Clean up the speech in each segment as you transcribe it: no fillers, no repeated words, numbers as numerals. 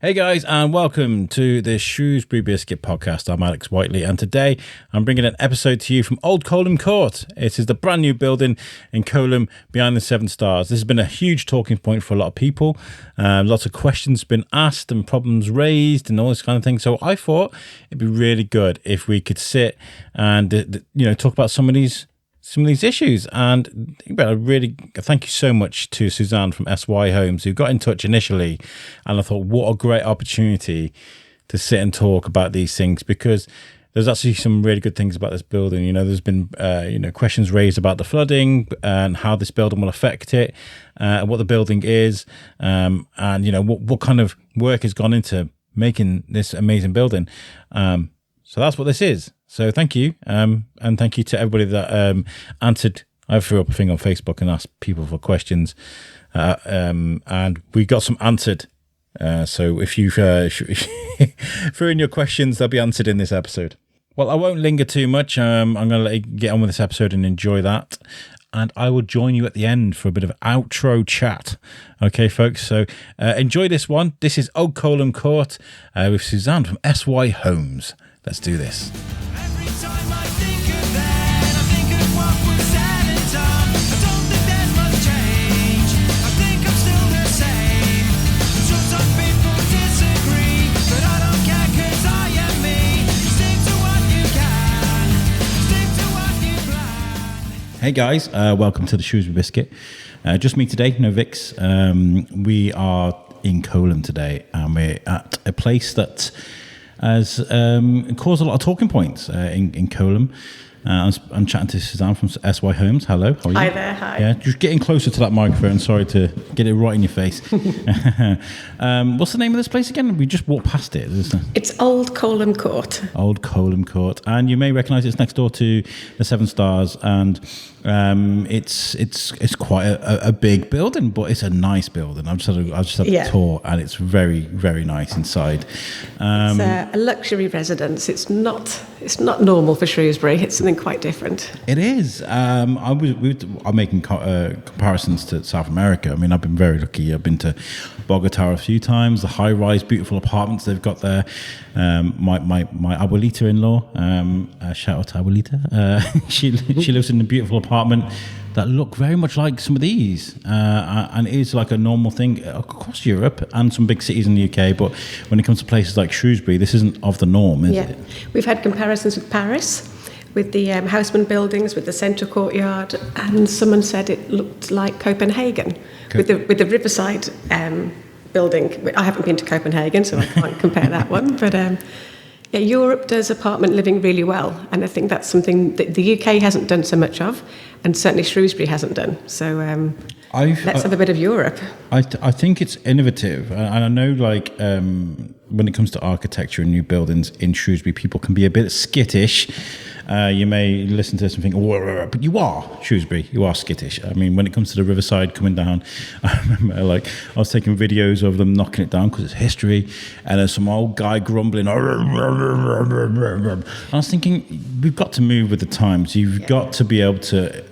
Hey guys, and welcome to the Shrewsbury Biscuit podcast. I'm Alex Whiteley, and today I'm bringing an episode to you from Old Coleham Court. It is the brand new building in Coleham behind the Seven Stars. This has been a huge talking point for a lot of people. Lots of questions been asked and problems raised and all this kind of thing. So I thought it'd be really good if we could sit and talk about some of these issues. And I really thank you so much to Suzanne from SY Homes, who got in touch initially, and I thought, what a great opportunity to sit and talk about these things, because there's actually some really good things about this building. There's been questions raised about the flooding and how this building will affect it, what the building is, and what kind of work has gone into making this amazing building. So that's what this is. So thank you, and thank you to everybody that answered. I threw up a thing on Facebook and asked people for questions, and we got some answered. So if you threw in your questions, they'll be answered in this episode. Well, I won't linger too much. I'm going to let you get on with this episode and enjoy that. And I will join you at the end for a bit of outro chat. Okay, folks, so enjoy this one. This is Old Coleham Court with Suzanne from SY Homes. Let's do this. Every time I think of that, I think of what was said and done. I don't think there's much change. I think I'm still the same. I'm sure some people disagree, but I don't care 'cause I am me. Stick to what you can, stick to what you plan. Hey guys, welcome to the Shrewsbury Biscuit. Just me today, no Vix. We are in Coleham today, and we're at a place that has caused a lot of talking points in Coleham. I'm chatting to Suzanne from SY Homes. Hello, how are you? Hi there, hi. Yeah, just getting closer to that microphone. Sorry to get it right in your face. What's the name of this place again? We just walked past it. It's Old Coleham Court. Old Coleham Court, and you may recognise it's next door to the Seven Stars, and it's quite a big building, but it's a nice building. I've just had a tour, and it's very, very nice inside. It's a luxury residence. It's not normal for Shrewsbury. It's something quite different. It is. I'm making comparisons to South America. I mean, I've been very lucky. I've been to Bogota a few times. The high-rise, beautiful apartments they've got there. My abuelita-in-law, shout out to abuelita. She lives in a beautiful apartment that look very much like some of these, and it is like a normal thing across Europe and some big cities in the UK. But when it comes to places like Shrewsbury, this isn't of the norm, is it? We've had comparisons with Paris, with the Haussmann buildings, with the central courtyard, and someone said it looked like Copenhagen with the riverside building. I haven't been to Copenhagen, so I can't compare that one. But Europe does apartment living really well, and I think that's something that the UK hasn't done so much of, and certainly Shrewsbury hasn't done. So let's have a bit of Europe. I think it's innovative, and I know, like, when it comes to architecture and new buildings in Shrewsbury, people can be a bit skittish. You may listen to this and think, oh, but you are Shrewsbury, you are skittish. I mean, when it comes to the riverside coming down, I remember, I was taking videos of them knocking it down because it's history, and there's some old guy grumbling. I was thinking, we've got to move with the times. You've got to be able to,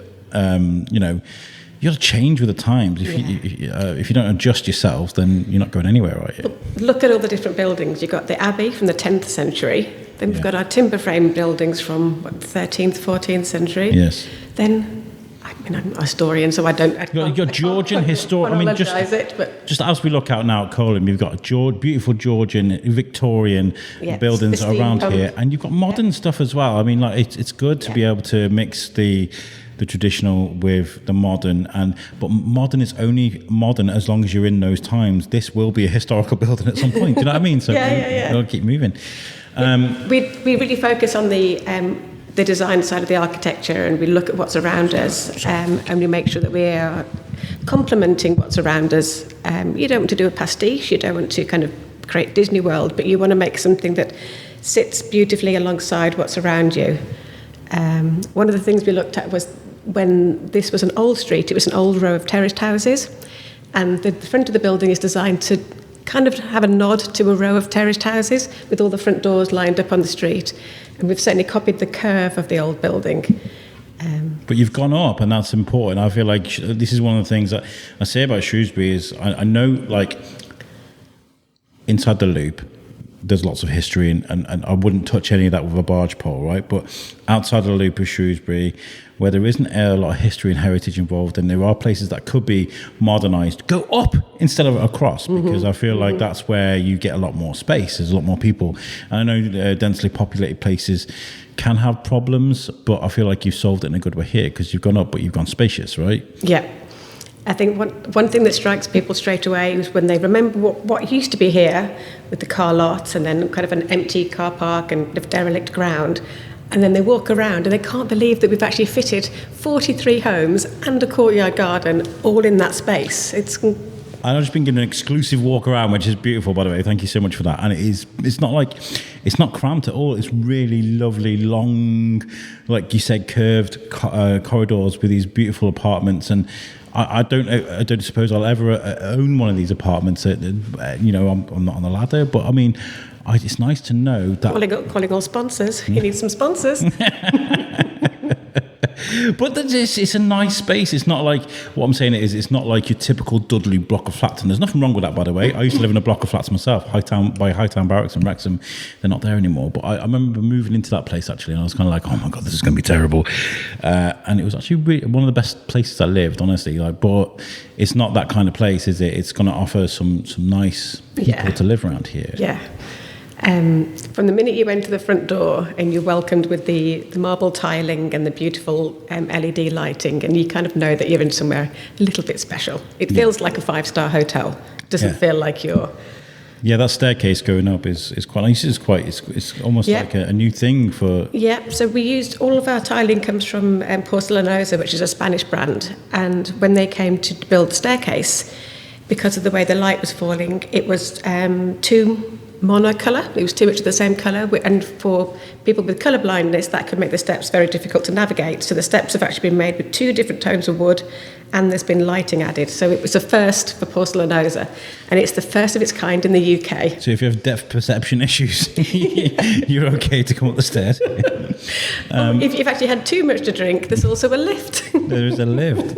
you got to change with the times. If you don't adjust yourself, then you're not going anywhere, are you? Look at all the different buildings. You've got the Abbey from the 10th century. Then we've got our timber frame buildings from the 13th, 14th century. Yes. Then, I'm a historian, so I don't... You're Georgian historian. I mean, just as we look out now at Coleham, you've got beautiful Georgian, Victorian buildings around here, and you've got modern stuff as well. I mean, it's good to be able to mix the traditional with the modern, but modern is only modern as long as you're in those times. This will be a historical building at some point. Do you know what I mean? So we'll keep moving. We really focus on the design side of the architecture, and we look at what's around us, and we make sure that we are complementing what's around us. You don't want to do a pastiche, you don't want to kind of create Disney World, but you want to make something that sits beautifully alongside what's around you. One of the things we looked at was when this was an old street, it was an old row of terraced houses, and the front of the building is designed to kind of have a nod to a row of terraced houses with all the front doors lined up on the street. And we've certainly copied the curve of the old building. But you've gone up, and that's important. I feel like this is one of the things that I say about Shrewsbury is I know, like, inside the loop, there's lots of history, and I wouldn't touch any of that with a barge pole, right? But outside of the loop of Shrewsbury, where there isn't a lot of history and heritage involved, and there are places that could be modernised, go up instead of across, because I feel like that's where you get a lot more space. There's a lot more people. And I know densely populated places can have problems, but I feel like you've solved it in a good way here, because you've gone up, but you've gone spacious, right? Yeah. I think one thing that strikes people straight away is when they remember what used to be here with the car lots and then kind of an empty car park and derelict ground, and then they walk around and they can't believe that we've actually fitted 43 homes and a courtyard garden all in that space. I've just been given an exclusive walk around, which is beautiful, by the way. Thank you so much for that. And it's not cramped at all. It's really lovely, long, like you said, curved corridors with these beautiful apartments. And I don't suppose I'll ever own one of these apartments. I'm not on the ladder, but I mean, it's nice to know that. Calling all sponsors. You need some sponsors. But it's a nice space. It's not like, what I'm saying is, it's not like your typical Dudley block of flats. And there's nothing wrong with that, by the way. I used to live in a block of flats myself, Hightown Barracks in Wrexham. They're not there anymore. But I remember moving into that place, actually, and I was kind of like, oh my God, this is going to be terrible. And it was actually really one of the best places I lived, honestly. But it's not that kind of place, is it? It's going to offer some nice people to live around here. Yeah. From the minute you enter the front door and you're welcomed with the marble tiling and the beautiful LED lighting, and you kind of know that you're in somewhere a little bit special. It feels like a 5-star hotel. It doesn't feel like you're... Yeah, that staircase going up is quite nice. It's almost like a new thing for... Yeah, so we used... All of our tiling comes from Porcelanosa, which is a Spanish brand. And when they came to build the staircase, because of the way the light was falling, it was too monocolour. It was too much of the same colour, and for people with colour blindness, that could make the steps very difficult to navigate. So the steps have actually been made with 2 different tones of wood, and there's been lighting added. So it was a first for Porcelanosa, and it's the first of its kind in the UK. So if you have depth perception issues, you're okay to come up the stairs. If you've actually had too much to drink, there's also a lift. There is a lift.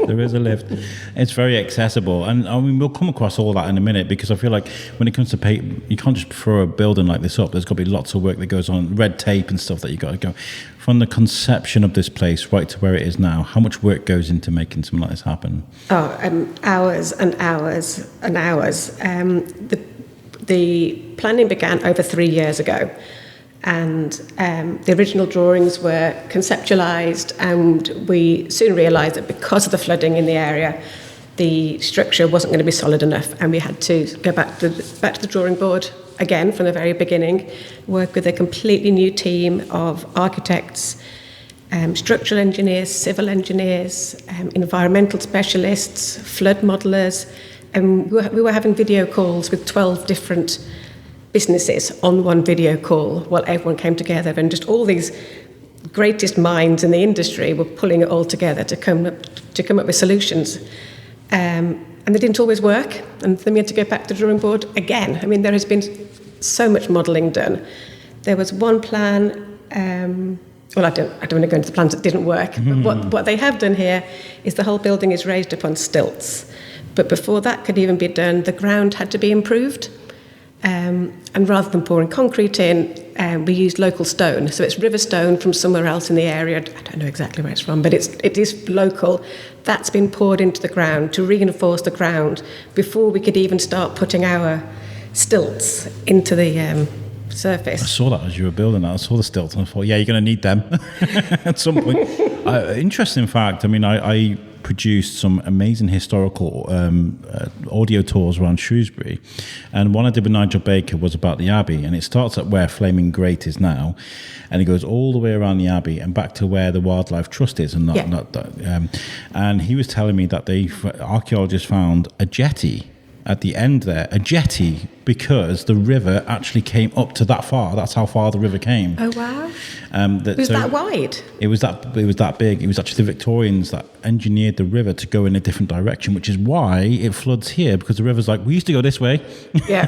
It's very accessible, and I mean, we'll come across all that in a minute, because I feel like when it comes to pay, you can't just throw a building like this up. There's got to be lots of work that goes on, red tape and stuff that you got to go from the conception of this place right to where it is now. How much work goes into making something like this happen? Hours and hours and hours. The planning began over 3 years ago, and the original drawings were conceptualised, and we soon realised that because of the flooding in the area, the structure wasn't going to be solid enough, and we had to go back to the drawing board again from the very beginning, work with a completely new team of architects, structural engineers, civil engineers, environmental specialists, flood modellers, and we were having video calls with 12 different businesses on one video call while everyone came together, and just all these greatest minds in the industry were pulling it all together to come up with solutions. And they didn't always work, and then we had to go back to the drawing board again. I mean, there has been so much modelling done. There was one plan, well, I don't want to go into the plans that didn't work, but what they have done here is the whole building is raised upon stilts. But before that could even be done, the ground had to be improved. And rather than pouring concrete in, we used local stone. So it's river stone from somewhere else in the area. I don't know exactly where it's from, but it is local. That's been poured into the ground to reinforce the ground before we could even start putting our stilts into the surface. I saw that as you were building that. I saw the stilts and I thought, yeah, you're going to need them at some point. Interesting fact, I mean, I produced some amazing historical audio tours around Shrewsbury, and one I did with Nigel Baker was about the Abbey, and it starts at where Flaming Grate is now, and it goes all the way around the Abbey and back to where the Wildlife Trust is, and and he was telling me that archaeologists found a jetty at the end there, a jetty, because the river actually came up to that far. That's how far the river came. Oh wow! It was that wide? It was that big. It was actually the Victorians that engineered the river to go in a different direction, which is why it floods here, because the river's like, we used to go this way. Yeah.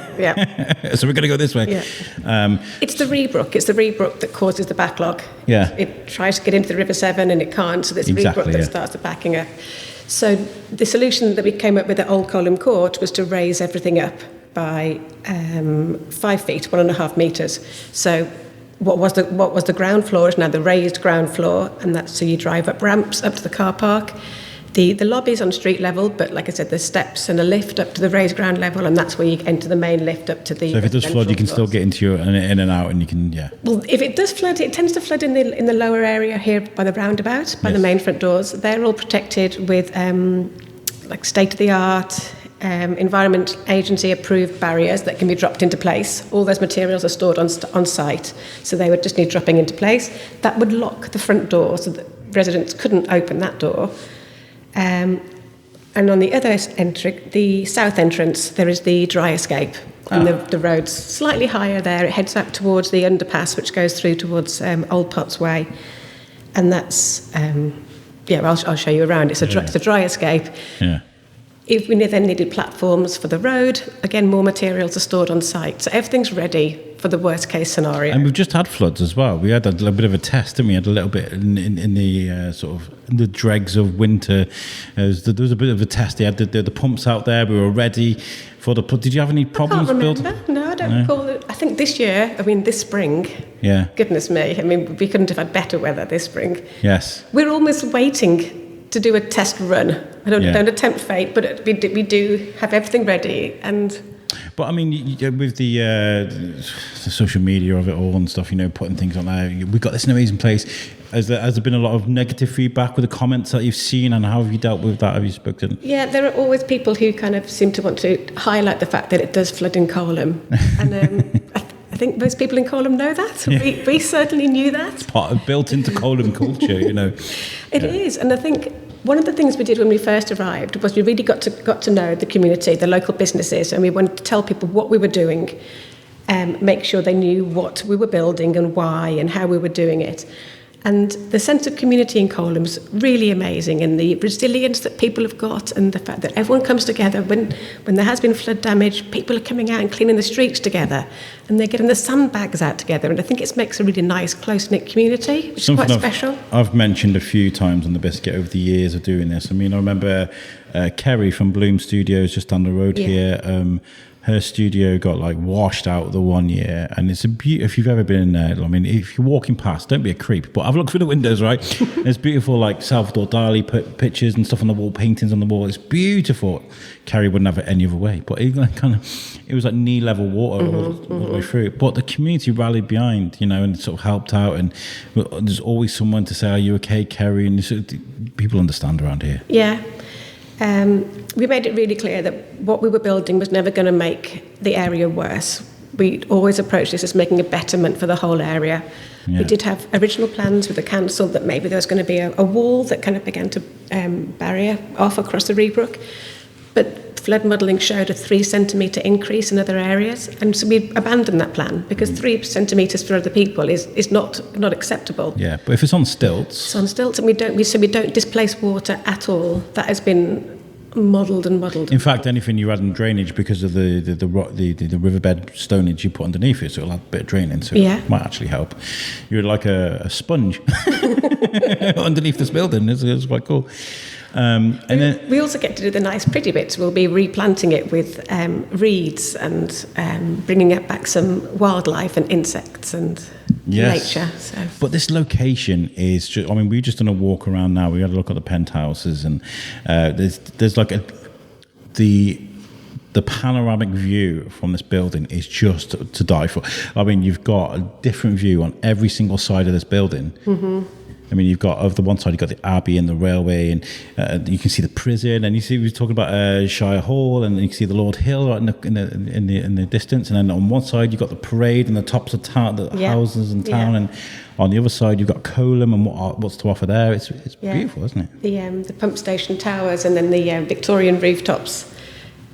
So we're going to go this way. Yeah. It's the Ree Brook. It's the Ree Brook that causes the backlog. Yeah. It tries to get into the River Severn and it can't. So there's the Ree Brook that starts the backing up. So the solution that we came up with at Old Coleham Court was to raise everything up by 5 feet, 1.5 metres. So what was the ground floor is now the raised ground floor, and that's so you drive up ramps up to the car park. The lobby's on street level, but like I said, there's steps and a lift up to the raised ground level, and that's where you enter the main lift up to the. So if it does flood, you can still get into your in and out, and you can Well, if it does flood, it tends to flood in the lower area here by the roundabout, by the main front doors. They're all protected with like state of the art. Environment Agency approved barriers that can be dropped into place. All those materials are stored on site, so they would just need dropping into place. That would lock the front door so that residents couldn't open that door. And on the other the south entrance, there is the dry escape. And the road's slightly higher there. It heads up towards the underpass, which goes through towards Old Potts Way. And that's, I'll show you around. It's a dry escape. Yeah. If we then needed platforms for the road, again, more materials are stored on site. So everything's ready for the worst case scenario. And we've just had floods as well. We had a little bit of a test, didn't we? Had a little bit in the sort of the dregs of winter. There was a bit of a test. They had the pumps out there. We were ready for the. Did you have any problems? I can't remember. No, I don't recall it. I think this spring. Yeah. Goodness me. I mean, we couldn't have had better weather this spring. Yes. We're almost waiting to do a test run. I don't attempt fate, but we do have everything ready. But I mean, with the social media of it all and stuff, putting things on there, we've got this amazing place. Has there been a lot of negative feedback with the comments that you've seen, and how have you dealt with that? Have you spoken? Yeah, there are always people who kind of seem to want to highlight the fact that it does flood in Coleham. And I think most people in Coleham know that. Yeah. We certainly knew that. Part of built into Coleham culture, It is, and I think one of the things we did when we first arrived was we really got to know the community, the local businesses, and we wanted to tell people what we were doing, make sure they knew what we were building and why and how we were doing it. And the sense of community in Colham's really amazing, and the resilience that people have got, and the fact that everyone comes together when there has been flood damage. People are coming out and cleaning the streets together, and they're getting the sandbags out together, and I think it makes a really nice, close-knit community, which is quite special. I've mentioned a few times on the Biscuit over the years of doing this. I mean, I remember Kerry from Bloom Studios just down the road here. Her studio got washed out the one year, and it's if you've ever been in there, I mean, if you're walking past, don't be a creep, but have a look through the windows, right? There's beautiful Salvador Dali pictures and stuff on the wall, paintings on the wall. It's beautiful. Carrie wouldn't have it any other way, but it was like knee level water all the way through. But the community rallied behind, and sort of helped out, and there's always someone to say, "Are you okay, Kerry?" And people understand around here. Yeah. We made it really clear that what we were building was never going to make the area worse. We always approached this as making a betterment for the whole area. Yeah. We did have original plans with the council that maybe there was going to be a wall that kind of began to barrier off across the Reebrook, but flood modelling showed a 3 centimetre increase in other areas, and so we abandoned that plan because 3 centimetres for other people is not acceptable. Yeah, but if it's on stilts, and we don't displace water at all. That has been modelled. In fact, anything you add in drainage because of the riverbed stonage you put underneath it, so it'll add a bit of draining, so it might actually help. You're like a sponge underneath this building. It's quite cool. And then we also get to do the nice pretty bits. We'll be replanting it with reeds and bringing it back some wildlife and insects and nature. So. But this location is just, I mean, we've just done a walk around now. We had a look at the penthouses, and there's like the panoramic view from this building is just to die for. I mean, you've got a different view on every single side of this building. Mm-hmm. I mean, you've got, over the one side, you've got the Abbey and the railway, and you can see the prison, and we were talking about Shire Hall, and you can see the Lord Hill right in the distance, and then on one side you've got the parade and the tops of town, the houses in town, and on the other side you've got Coleham and what's to offer there. It's beautiful, isn't it? The pump station towers and then the Victorian rooftops.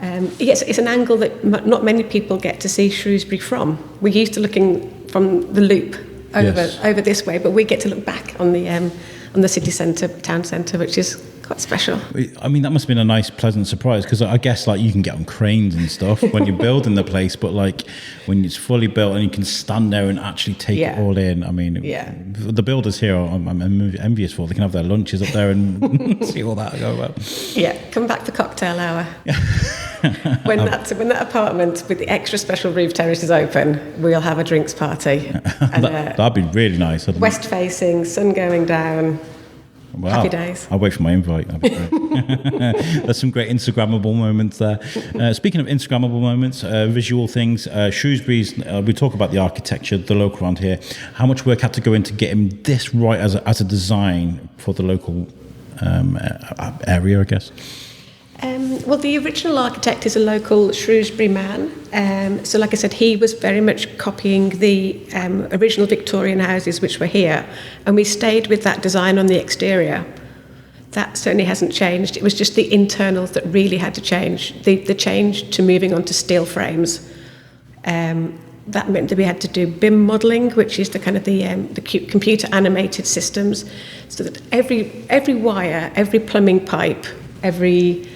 It's an angle that not many people get to see Shrewsbury from. We're used to looking from the loop over this way, but we get to look back on the city centre, town centre, which is quite special. I mean, that must have been a nice, pleasant surprise, because I guess you can get on cranes and stuff when you're building the place, but when it's fully built and you can stand there and actually take it all in. I mean, the builders here, I'm envious for. They can have their lunches up there and see all that go well. Yeah, come back for cocktail hour. when that apartment with the extra special roof terrace is open, we'll have a drinks party. And, That'd be really nice. west facing, sun going down. Wow. Happy days. I'll wait for my invite. That'd be great. There's some great Instagrammable moments there. Speaking of Instagrammable moments, visual things, Shrewsbury's, we talk about the architecture, the local around here. How much work had to go into getting this right as a design for the local area, I guess? Well, the original architect is a local Shrewsbury man. So like I said, he was very much copying the original Victorian houses which were here. And we stayed with that design on the exterior. That certainly hasn't changed. It was just the internals that really had to change. The change to moving on to steel frames. That meant that we had to do BIM modelling, which is the kind of the computer animated systems, so that every wire, every plumbing pipe, every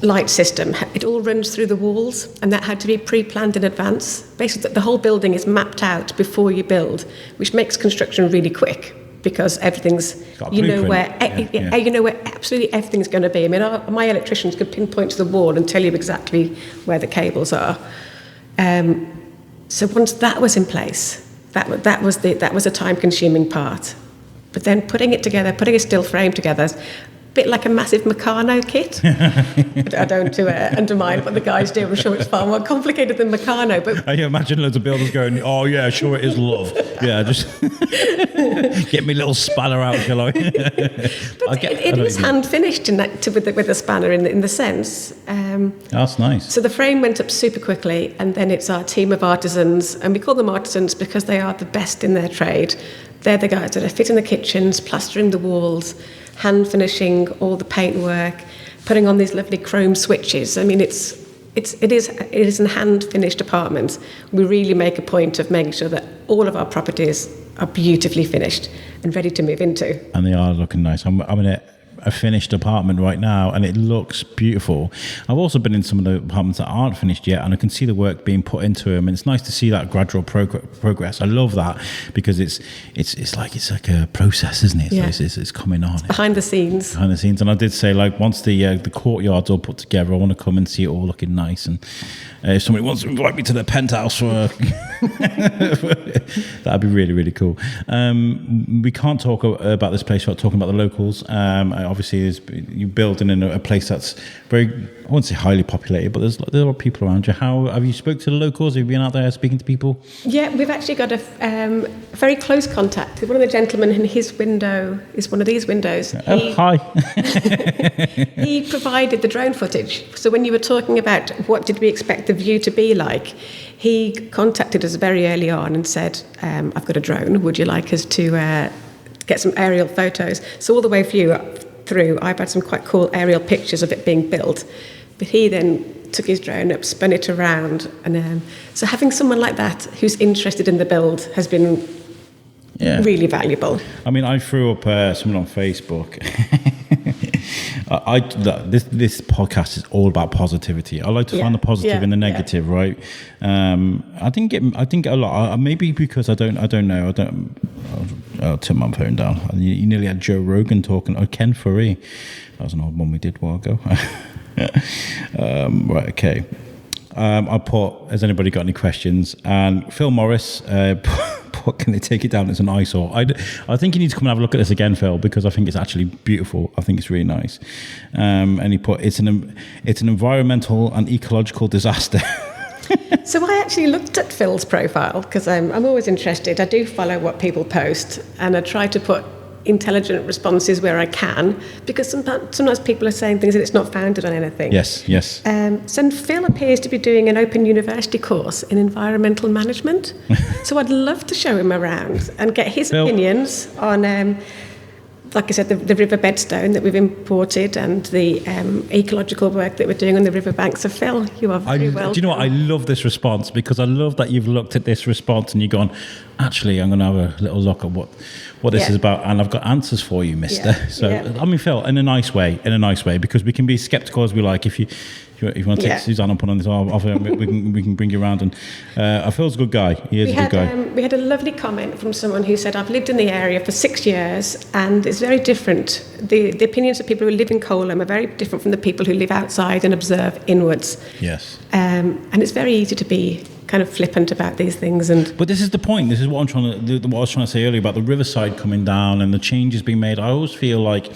light system, it all runs through the walls, and that had to be pre-planned in advance. Basically, the whole building is mapped out before you build, which makes construction really quick because everything's you know where absolutely everything's going to be. I mean, my electricians could pinpoint to the wall and tell you exactly where the cables are. So once that was in place, that was a time-consuming part. But then putting it together, putting a steel frame together, a bit like a massive Meccano kit. I don't want to undermine what the guys do. I'm sure it's far more complicated than Meccano. But I imagine loads of builders going, "Oh yeah, sure it is, love. Yeah, just get me a little spanner out, shall I?" But it is hand finished with a spanner in the sense. That's nice. So the frame went up super quickly, and then it's our team of artisans, and we call them artisans because they are the best in their trade. They're the guys that are fitting the kitchens, plastering the walls, hand finishing all the paintwork, putting on these lovely chrome switches. I mean, it is a hand finished apartment. We really make a point of making sure that all of our properties are beautifully finished and ready to move into. And they are looking nice. I'm in a finished apartment right now, and it looks beautiful. I've also been in some of the apartments that aren't finished yet, and I can see the work being put into them, and it's nice to see that gradual progress. I love that because it's like a process, isn't it? Yeah. So it's coming on. It's behind the scenes. And I did say, like, once the courtyard's all put together, I want to come and see it all looking nice. And if somebody wants to invite me to their penthouse for that'd be really, really cool. We can't talk about this place without talking about the locals. Obviously, you're building in a place that's very, I wouldn't say highly populated, but there are people around you. How have you spoke to the locals? Have you been out there speaking to people? Yeah, we've actually got a very close contact with one of the gentlemen, and his window is one of these windows. Hi. He provided the drone footage. So when you were talking about what did we expect the view to be like, he contacted us very early on and said, I've got a drone. Would you like us to get some aerial photos? So all the way through, I've had some quite cool aerial pictures of it being built. But he then took his drone up, spun it around. And so having someone like that who's interested in the build has been really valuable. I mean, I threw up someone on Facebook. This podcast is all about positivity. I like to find the positive in the negative, right? I didn't get a lot. Maybe because I don't know. I'll turn my phone down. You nearly had Joe Rogan talking, or Ken Furry. That was an old one we did a while ago. Right, okay. I put, has anybody got any questions? And Phil Morris put, can they take it down as an eyesore? I think you need to come and have a look at this again, Phil, because I think it's actually beautiful. I think it's really nice. And he put, it's an environmental and ecological disaster. So I actually looked at Phil's profile because I'm always interested. I do follow what people post, and I try to put intelligent responses where I can, because sometimes people are saying things that it's not founded on anything. Yes. So Phil appears to be doing an Open University course in environmental management. So I'd love to show him around and get his opinions on, like I said, the riverbed stone that we've imported and the ecological work that we're doing on the riverbanks. So Phil, you are very welcome. Do you know what? I love this response, because I love that you've looked at this response and you've gone, actually, I'm going to have a little look at what this is about, and I've got answers for you, mister. I mean, Phil, in a nice way, because we can be skeptical as we like. If if you want to take Yeah. Suzanne up on this offer, we can bring you around. And Phil's a good guy. He is a good guy. We had a lovely comment from someone who said, I've lived in the area for 6 years and it's very different. The opinions of people who live in Coleham are very different from the people who live outside and observe inwards. Yes. And it's very easy to be kind of flippant about these things. But this is the point. This is what what I was trying to say earlier about the riverside coming down and the changes being made. I always feel like,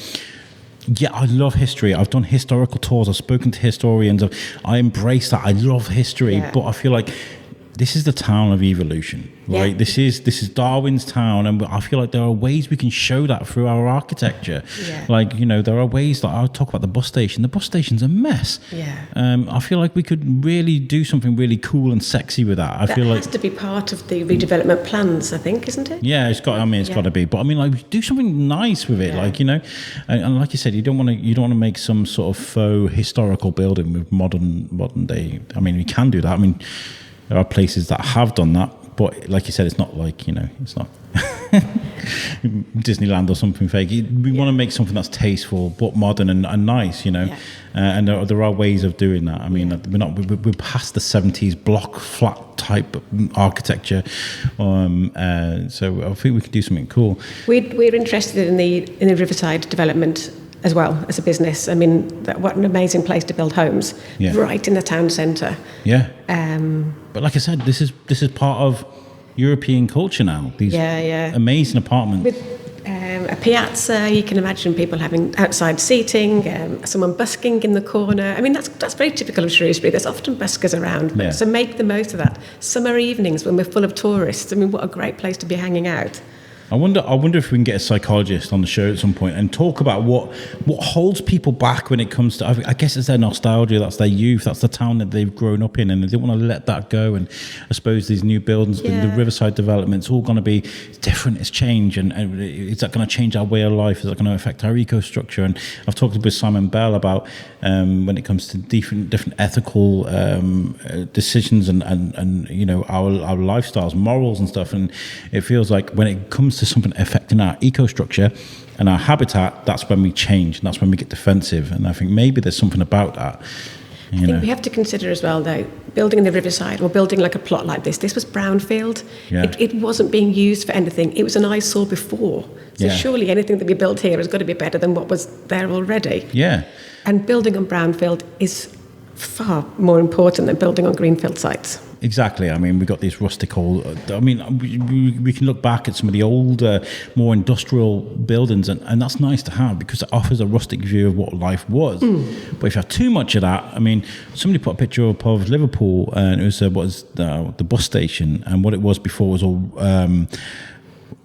yeah, I love history. I've done historical tours. I've spoken to historians. I embrace that. I love history, Yeah. but I feel like this is the town of evolution, right? Yeah. This is Darwin's town, and I feel like there are ways we can show that through our architecture. Yeah. Like, there are ways that I'll talk about the bus station. The bus station's a mess. Yeah. I feel like we could really do something really cool and sexy with that. I that feel like has to be part of the redevelopment plans, I think, isn't it? yeah, it's got. I mean, it's Yeah. got to be. But I mean, like, do something nice with it, Yeah. like and like you said, you don't want to make some sort of faux historical building with modern day. I mean, we can do that. I mean, there are places that have done that, but like you said, it's not like it's not Disneyland or something fake. We want to make something that's tasteful but modern and nice, Yeah. And there are ways of doing that. I mean, we're past the 70s block flat type architecture, so I think we could do something cool. We're interested in the Riverside development as well as a business. I mean, what an amazing place to build homes, Yeah. right in the town centre. Yeah. But like I said, this is part of European culture now. These Yeah. amazing apartments. With a piazza, you can imagine people having outside seating, someone busking in the corner. I mean, that's very typical of Shrewsbury. There's often buskers around, Yeah. so make the most of that. Summer evenings when we're full of tourists. I mean, what a great place to be hanging out. I wonder if we can get a psychologist on the show at some point and talk about what holds people back when it comes to. I guess it's their nostalgia, that's their youth, that's the town that they've grown up in, and they don't want to let that go. And I suppose these new buildings, the Yeah. Riverside development's all going to be different. It's change, and is that going to change our way of life? Is that going to affect our eco-structure? And I've talked with Simon Bell about when it comes to different ethical decisions and our lifestyles, morals and stuff. And it feels like when it comes to something affecting our eco-structure and our habitat, that's when we change, and that's when we get defensive. And I think maybe there's something about that. I think we have to consider as well, though, building in the Riverside or building like a plot like this was brownfield. Yeah. It wasn't being used for anything. It was an eyesore before. So Yeah. surely anything that we built here has got to be better than what was there already. Yeah. And building on brownfield is far more important than building on greenfield sites. Exactly. I mean, we got these rustic old. I mean, we can look back at some of the older, more industrial buildings, and that's nice to have because it offers a rustic view of what life was. But if you have too much of that, I mean, somebody put a picture up of Liverpool, and it was the bus station, and what it was before was all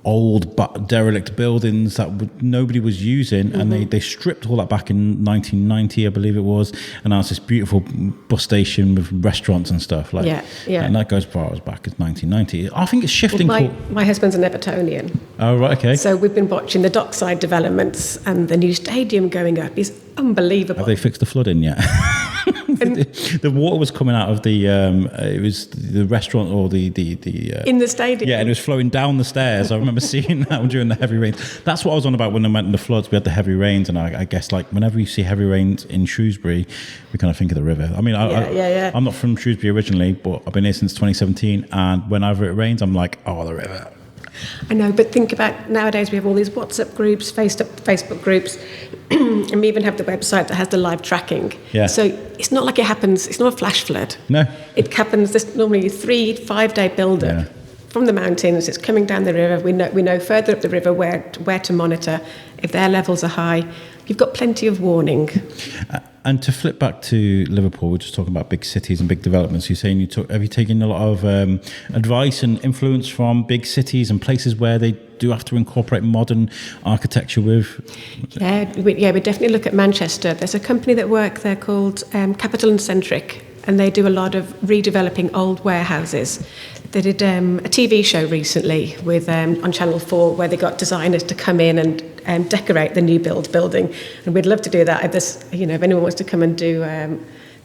old but derelict buildings that nobody was using, and they stripped all that back in 1990, I believe it was, and now it's this beautiful bus station with restaurants and stuff like. Yeah. And that goes as far as back as 1990. I think it's shifting. My husband's an Evertonian. Oh right, okay. So we've been watching the dockside developments, and the new stadium going up is unbelievable. Have they fixed the flooding yet? The water was coming out of the it was the restaurant or the in the stadium. yeah, and it was flowing down the stairs. I remember seeing that during the heavy rains. That's what I was on about when I went in the floods. We had the heavy rains, and I guess like whenever you see heavy rains in Shrewsbury, we kind of think of the river. I mean, I'm not from Shrewsbury originally, but I've been here since 2017, and whenever it rains, I'm like, oh, the river. I know, but think about nowadays we have all these WhatsApp groups, Facebook groups, and we even have the website that has the live tracking. Yeah. So it's not like it happens, it's not a flash flood. No. It happens, there's normally a 3-5 day build-up Yeah. from the mountains, it's coming down the river, we know further up the river where to monitor. If their levels are high, you've got plenty of warning. And to flip back to Liverpool, we're just talking about big cities and big developments. You're saying have you taken a lot of advice and influence from big cities and places where they do have to incorporate modern architecture with? Yeah, we definitely look at Manchester. There's a company that work there called Capital and Centric, and they do a lot of redeveloping old warehouses. They did a TV show recently with on Channel 4 where they got designers to come in and decorate the new building, and we'd love to do that. If anyone wants to come and do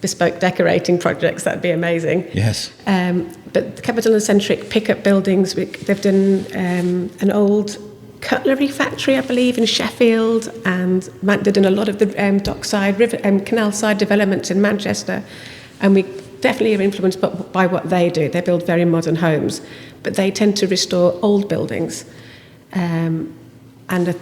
bespoke decorating projects, that'd be amazing. Yes. But Capital and Centric pick up buildings. They've done an old cutlery factory, I believe, in Sheffield, and they've done a lot of the dockside, river, canal side developments in Manchester, and we definitely are influenced by what they do. They build very modern homes, but they tend to restore old buildings. And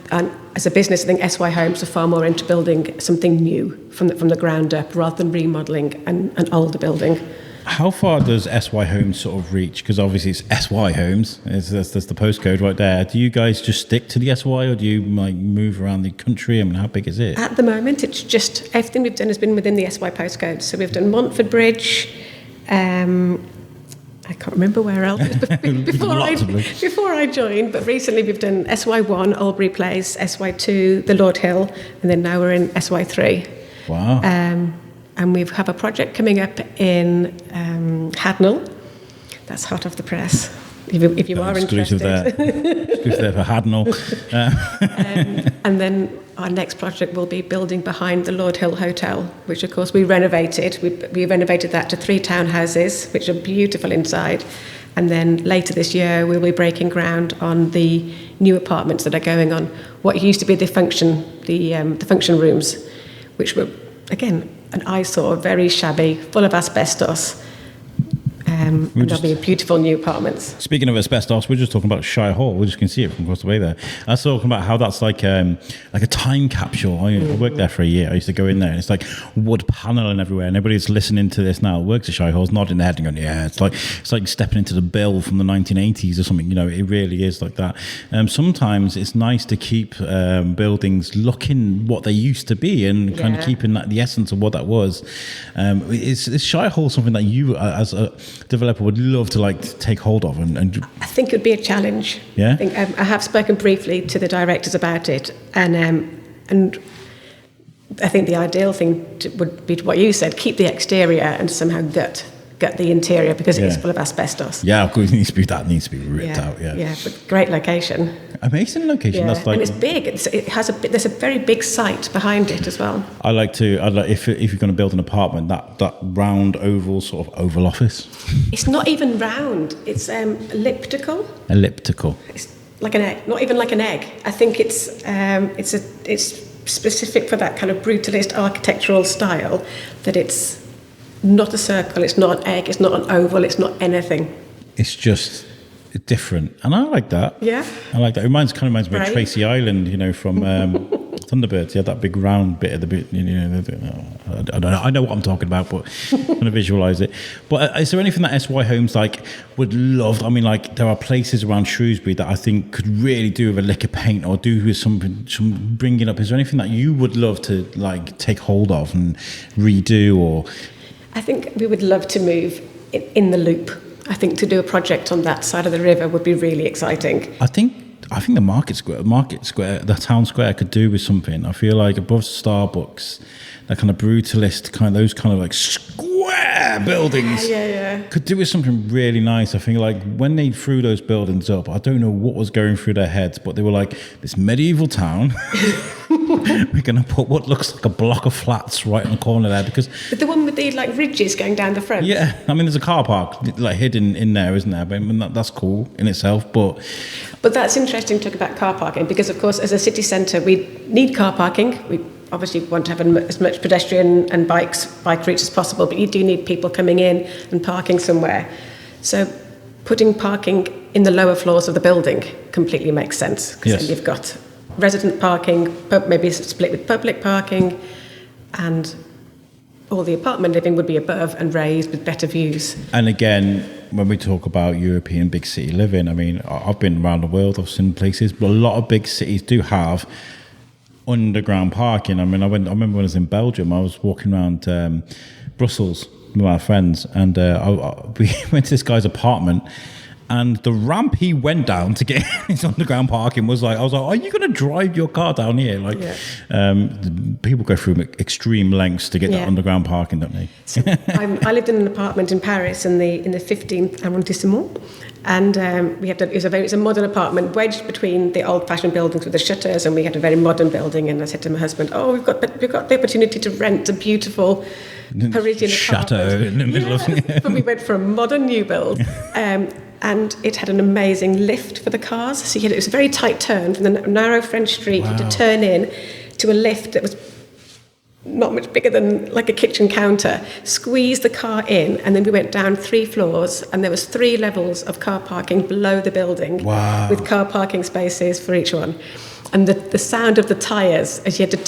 as a business, I think SY Homes are far more into building something new from the ground up, rather than remodelling an older building. How far does SY Homes sort of reach? Because obviously it's SY Homes. That's the postcode right there. Do you guys just stick to the SY, or do you like move around the country? I mean, how big is it? At the moment, it's just everything we've done has been within the SY postcode. So we've done Montford Bridge. I can't remember where else before I joined, but recently we've done SY1, Albury Place, SY2, the Lord Hill, and then now we're in SY3. Wow. And we have a project coming up in Hadnell. That's hot off the press. If you are exclusive interested. Exclusive there for Hadnell. And then our next project will be building behind the Lord Hill Hotel, which of course we renovated. We renovated that to 3 townhouses, which are beautiful inside. And then later this year, we'll be breaking ground on the new apartments that are going on what used to be the function rooms, which were, again, an eyesore, very shabby, full of asbestos. And there'll be beautiful new apartments. Speaking of asbestos, we're just talking about Shire Hall. We just can see it from across the way there. I was talking about how that's like a time capsule. I worked there for a year. I used to go in there, and it's like wood paneling everywhere. And everybody's listening to this now, works at Shire Hall, is nodding their head and going, "Yeah, it's like stepping into the bill from the 1980s or something." You know, it really is like that. Sometimes it's nice to keep buildings looking what they used to be and kind of keeping the essence of what that was. Is Shire Hall something that you, as a developer, would love to take hold of? And I think it would be a challenge. Yeah, I have spoken briefly to the directors about it, and I think the ideal thing would be what you said: keep the exterior and somehow gut the interior, because it is full of asbestos. Yeah, of course, it needs to be ripped out. Yeah, but great location. Amazing location. Yeah. That's like, and it's big. There's a very big site behind it as well. I'd like if you're going to build an apartment, that round oval sort of oval office. It's not even round. It's elliptical. Elliptical. It's like an egg. Not even like an egg. I think it's specific for that kind of brutalist architectural style. That it's not a circle. It's not an egg. It's not an oval. It's not anything. It's just different, and I like that. Yeah, I like that. It reminds me of Tracy Island, from Thunderbirds. Yeah, that big round bit of the bit. I don't know. I know what I'm talking about, but I'm going to visualize it. But is there anything that SY Homes would love? I mean, there are places around Shrewsbury that I think could really do with a lick of paint, or do with some bringing up. Is there anything that you would love to take hold of and redo? Or I think we would love to move in the loop. I think to do a project on that side of the river would be really exciting. I think the market square, the town square could do with something. I feel like above Starbucks, that kind of brutalist those kind of square buildings could do with something really nice. I think when they threw those buildings up, I don't know what was going through their heads, but they were like, this medieval town, we're going to put what looks like a block of flats right on the corner there, because... But the one with the ridges going down the front? Yeah, I mean, there's a car park hidden in there, isn't there? But that's cool in itself, but that's interesting to talk about car parking, because of course as a city centre we need car parking. We obviously want to have as much pedestrian and bike routes as possible, but you do need people coming in and parking somewhere. So putting parking in the lower floors of the building completely makes sense, because then you've got resident parking, maybe split with public parking, and all the apartment living would be above and raised with better views. And again, when we talk about European big city living, I mean, I've been around the world, I've seen places, but a lot of big cities do have underground parking. I mean, I remember when I was in Belgium, I was walking around Brussels with my friends, and we went to this guy's apartment, and the ramp he went down to get his underground parking was I was like, are you going to drive your car down here? People go through extreme lengths to get that underground parking, don't they? So I lived in an apartment in Paris in the 15th arrondissement, and it was a modern apartment wedged between the old-fashioned buildings with the shutters, and we had a very modern building. And I said to my husband, we've got the opportunity to rent a beautiful Parisian chateau apartment. in the middle of but we went for a modern new build. and it had an amazing lift for the cars. So it was a very tight turn from the narrow French street to turn in to a lift that was not much bigger than like a kitchen counter, squeezed the car in, and then we went down 3 floors, and there was 3 levels of car parking below the building with car parking spaces for each one. And the sound of the tyres as you had to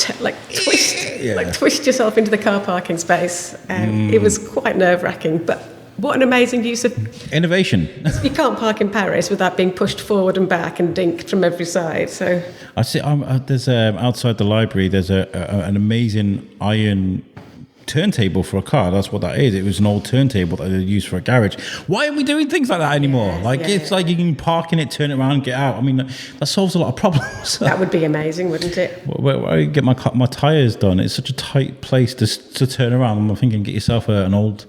twist yourself into the car parking space, it was quite nerve-wracking, but what an amazing use of innovation. You can't park in Paris without being pushed forward and back and dinked from every side. So I see. There's outside the library. There's an amazing iron turntable for a car. That's what that is. It was an old turntable that they used for a garage. Why aren't we doing things like that anymore? It's like you can park in it, turn it around, get out. I mean, that solves a lot of problems. That would be amazing, wouldn't it? Where I get my tyres done, it's such a tight place to turn around. I'm thinking, get yourself an old,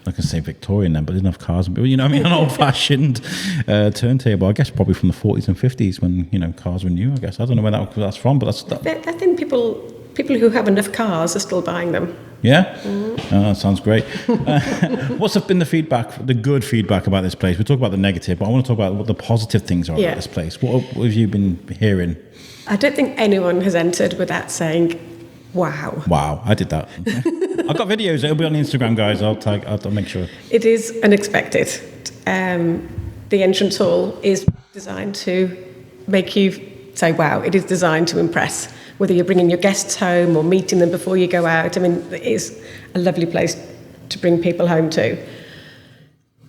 I can say Victorian then, but didn't have cars. But you know what I mean? An old-fashioned turntable. I guess probably from the 40s and 50s when, cars were new, I guess. I don't know where that's from, but that's... I think people who have enough cars are still buying them. Yeah? Oh, that sounds great. What's been the feedback, the good feedback about this place? We'll talk about the negative, but I want to talk about what the positive things are about this place. What have you been hearing? I don't think anyone has entered without saying, wow. Wow, I did that. I've got videos. It'll be on Instagram, guys. I'll make sure. It is unexpected. The entrance hall is designed to make you say, wow. It is designed to impress. Whether you're bringing your guests home or meeting them before you go out. I mean, it is a lovely place to bring people home to.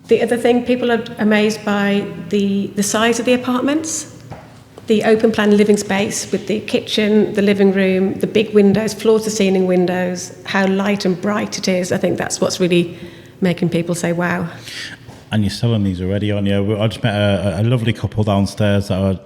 The other thing, people are amazed by the size of the apartments. The open plan living space with the kitchen, the living room, the big windows, floor-to-ceiling windows, how light and bright it is. I think that's what's really making people say, wow. And you're selling these already, aren't you? I just met a lovely couple downstairs that are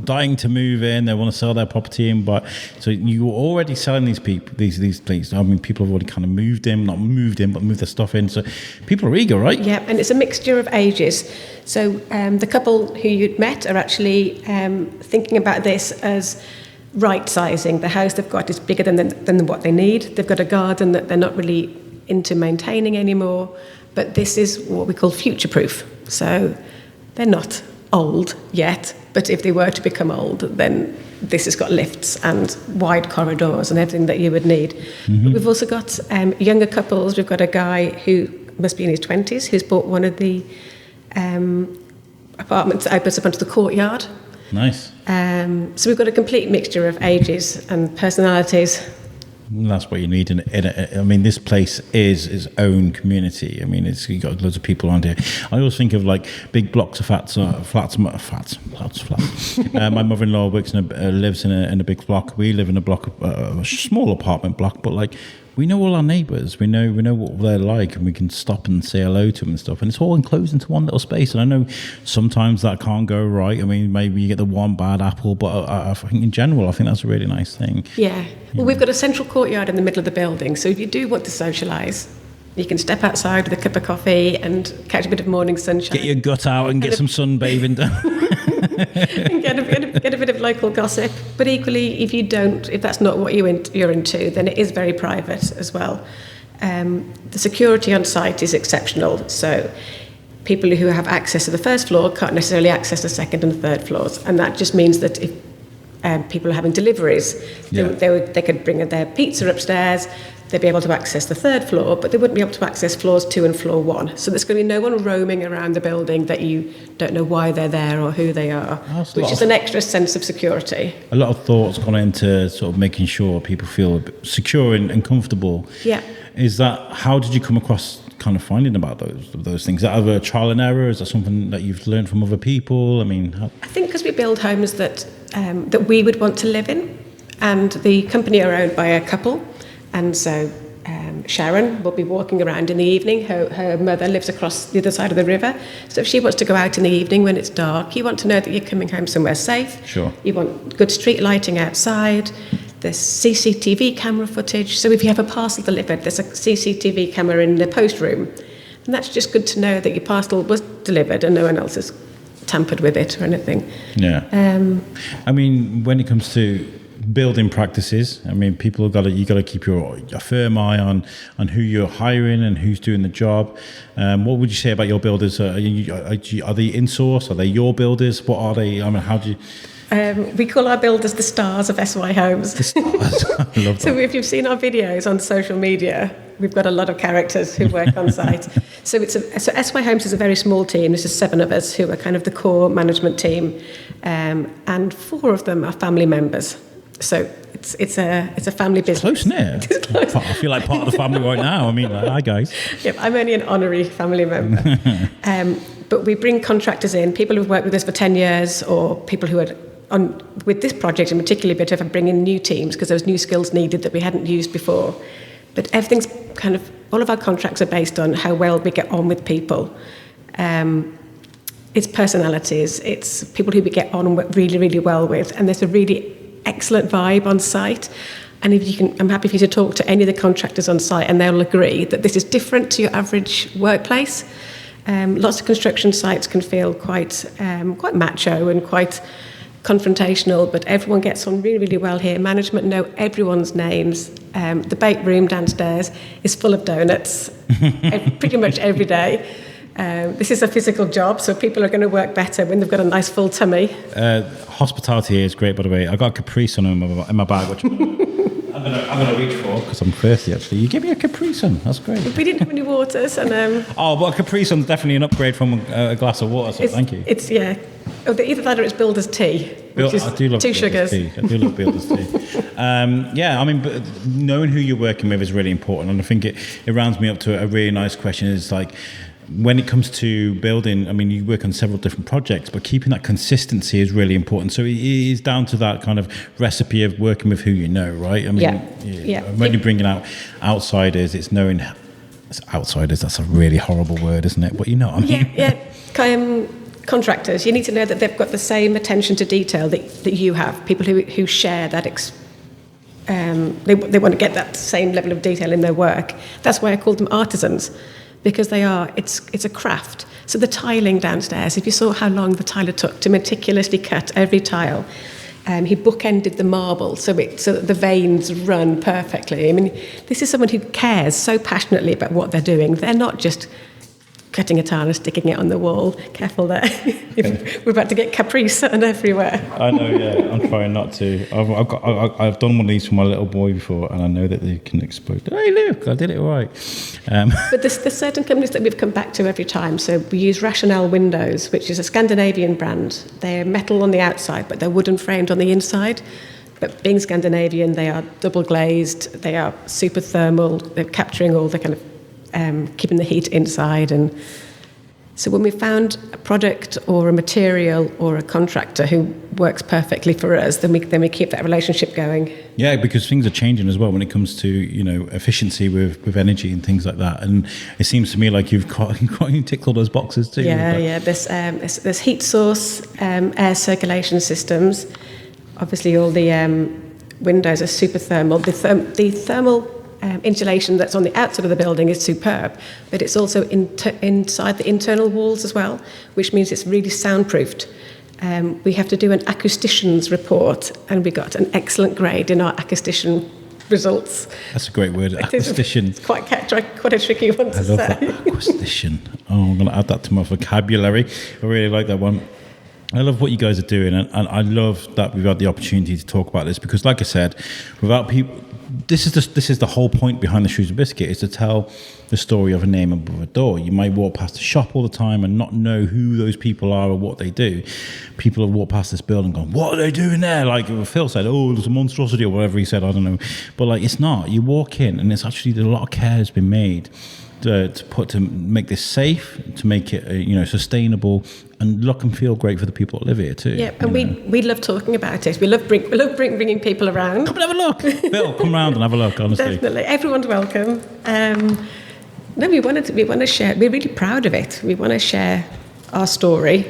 dying to move in. They want to sell their property but so you're already selling these people, these places. I mean, people have already kind of moved in, not moved in, but moved their stuff in. So people are eager, right? Yeah, and it's a mixture of ages. So the couple who you'd met are actually thinking about this as right sizing. The house they've got is bigger than what they need. They've got a garden that they're not really into maintaining anymore. But this is what we call future-proof. So they're not old yet, but if they were to become old, then this has got lifts and wide corridors and everything that you would need. Mm-hmm. But we've also got younger couples. We've got a guy who must be in his 20s who's bought one of the apartments that opens up onto the courtyard. Nice. So we've got a complete mixture of ages and personalities. That's what you need I mean, this place is its own community. I mean, you've got loads of people around here. I always think of like big blocks of flats. My mother-in-law lives in a big block. We live in a block, a small apartment block, but like we know all our neighbours. We know what they're like, and we can stop and say hello to them and stuff. And it's all enclosed into one little space. And I know sometimes that can't go right. I mean, maybe you get the one bad apple, but I think in general, I think that's a really nice thing. Yeah. Well, we've got a central courtyard in the middle of the building, so if you do want to socialise, you can step outside with a cup of coffee and catch a bit of morning sunshine. Get your gut out and get some sunbathing done. And get a bit of local gossip. But equally, if that's not what you're into, then it is very private as well. The security on site is exceptional, so people who have access to the first floor can't necessarily access the second and third floors, and that just means that if people are having deliveries, they could bring their pizza upstairs, they'd be able to access the third floor, but they wouldn't be able to access floors 2 and floor 1. So there's going to be no one roaming around the building that you don't know why they're there or who they are, which is an extra sense of security. A lot of thought's gone into sort of making sure people feel a bit secure and comfortable. Yeah. How did you come across kind of finding about those things? Is that either a trial and error? Is that something that you've learned from other people? I mean, I think because we build homes that we would want to live in, and the company are owned by a couple, and so Sharon will be walking around in the evening. Her mother lives across the other side of the river, so if she wants to go out in the evening when it's dark, you want to know that you're coming home somewhere safe. Sure. You want good street lighting outside. There's CCTV camera footage. So if you have a parcel delivered, there's a CCTV camera in the post room. And that's just good to know that your parcel was delivered and no one else has tampered with it or anything. Yeah. I mean, when it comes to building practices. I mean, you got to keep a firm eye on who you're hiring and who's doing the job. What would you say about your builders? Are they in-source? Are they your builders? What are they? I mean, how do you... We call our builders the stars of SY Homes. The stars. I love that. So if you've seen our videos on social media, we've got a lot of characters who work on site. So SY Homes is a very small team. There's just 7 of us who are kind of the core management team, and 4 of them are family members. So it's a family business. Close knit. It's close. I feel like part of the family right now. I mean, like, hi guys. Yep, I'm only an honorary family member. But we bring contractors in, people who've worked with us for 10 years, or people who are on with this project in particular, a bit of bringing new teams because there was new skills needed that we hadn't used before. But everything's kind of, all of our contracts are based on how well we get on with people. It's personalities, it's people who we get on really, really well with, and there's a really excellent vibe on site. And if you can, I'm happy for you to talk to any of the contractors on site, and they'll agree that this is different to your average workplace. Lots of construction sites can feel quite macho and quite confrontational, but everyone gets on really, really well here. Management know everyone's names. The bake room downstairs is full of donuts pretty much every day. This is a physical job, so people are going to work better when they've got a nice full tummy. Hospitality here is great, by the way. I got a Capri Sun in my bag, which I'm going to reach for because I'm thirsty, actually. You give me a Capri Sun. That's great. We didn't have any waters. And well, a Capri Sun's definitely an upgrade from a glass of water, so thank you. It's, yeah. Either that or it's Builder's tea, which is I do love 2 Builder's sugars. Tea. I do love Builder's tea. Yeah, I mean, but knowing who you're working with is really important. And I think it rounds me up to a really nice question is like, when it comes to building, I mean, you work on several different projects, but keeping that consistency is really important. So it is down to that kind of recipe of working with who you know, right? I mean, yeah. When you're bringing out outsiders, it's knowing outsiders. That's a really horrible word, isn't it? But you know what I mean? Yeah. Contractors, you need to know that they've got the same attention to detail that you have. People who share that, they want to get that same level of detail in their work. That's why I called them artisans, because it's a craft. So the tiling downstairs, if you saw how long the tiler took to meticulously cut every tile, he bookended the marble so that the veins run perfectly. I mean, this is someone who cares so passionately about what they're doing. They're not just cutting a tile and sticking it on the wall. Careful there. We're about to get Capri Sun everywhere. I know, yeah. I'm trying not to. I've done one of these for my little boy before, and I know that they can explode. Hey, look, I did it right. But there's certain companies that we've come back to every time. So we use Rationale Windows, which is a Scandinavian brand. They're metal on the outside, but they're wooden framed on the inside. But being Scandinavian, they are double glazed. They are super thermal. They're capturing all the kind of keeping the heat inside. And so when we found a product or a material or a contractor who works perfectly for us, then we keep that relationship going. Yeah, because things are changing as well when it comes to, you know, efficiency with energy and things like that. And it seems to me like you've ticked all those boxes too. Yeah. There's heat source, air circulation systems. Obviously, all the windows are super thermal. The thermal insulation that's on the outside of the building is superb, but it's also inside the internal walls as well, which means it's really soundproofed. We have to do an acoustician's report, and we got an excellent grade in our acoustician results. That's a great word, acoustician. It's quite a tricky one to say. I love that, acoustician. Oh, I'm going to add that to my vocabulary. I really like that one. I love what you guys are doing, and I love that we've had the opportunity to talk about this, because like I said, without people, this is the whole point behind the Shrewsbury Biscuit, is to tell the story of a name above a door. You might walk past a shop all the time and not know who those people are or what they do. People have walked past this building going, what are they doing there? Like Phil said, oh, there's a monstrosity or whatever he said, I don't know. But like, it's not. You walk in and it's actually, a lot of care has been made to make this safe, to make it sustainable, and look and feel great for the people that live here too. Yeah, and we love talking about it. We love bringing people around. Come and have a look, Phil. Come round and have a look. Honestly, definitely, everyone's welcome. We want to share. We're really proud of it. We want to share our story,